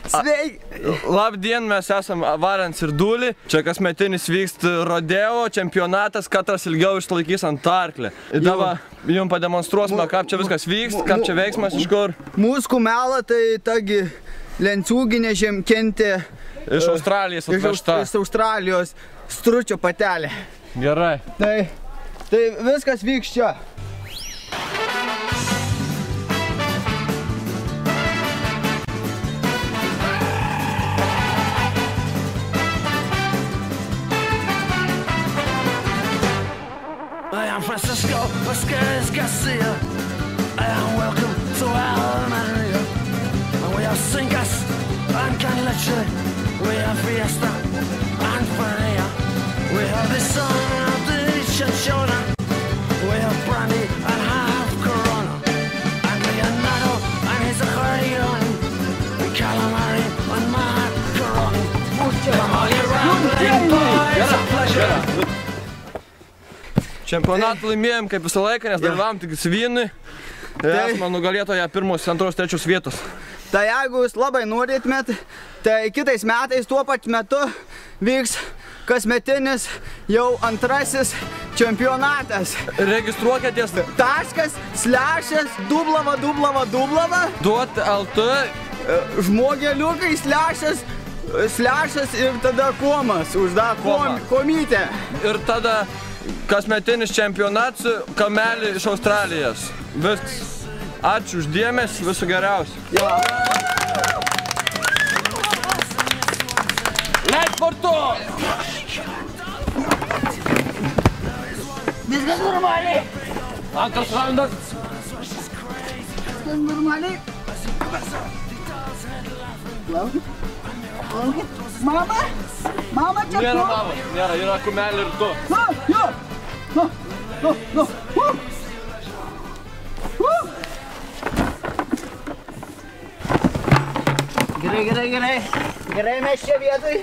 Sveiki! Labdien, mes esam Varens ir Dūli. Čia kasmetinis vyksta rodeo čempionatas, katras ilgiau išlaikys ant arklį. Dabar jums pademonstruosime, kaip čia viskas vyksta, kaip čia veiksmas iš kur. Mūsų kumela tai tagi lenciūginė žemkentė. Iš Australijos atvežta. Iš Australijos stručio patelė. Gerai. Tai viskas vyks čia. I am Francisco Vasquez Garcia. I am welcome to Almeria. We have Cingas and Canleche. We have Fiesta and Faria. We have the son of the Chinchona. We have Brandy and half Corona. And Leonardo and his Aquarion. And Calamari and Macaroni. Come on, you rambling boy, it's a pleasure. Čempionatą laimėjom kaip visą laiką, nes dalyvavom tik Svinui. Esame nugalėtoje pirmos, antros, trečios vietos. Tai jeigu jūs labai norėtumėt, tai kitais metais tuo pat metu vyks kasmetinis jau antrasis čempionatas. Registruokitės //dublava .lt žmogeliukai / ir tada komas, užda komytė. Ir tada kasmetinis čempionatas kamelį iš Australijos. Viskas. Ačiū už dėmesį, visų geriausių. Leit portu! Viskas normaliai. Antras raundas. Viskas normaliai. Laukit. Mama? Mama čia Nėra mama, nėra, yra kumelį ir tu. Gerai, mes čia vietoj.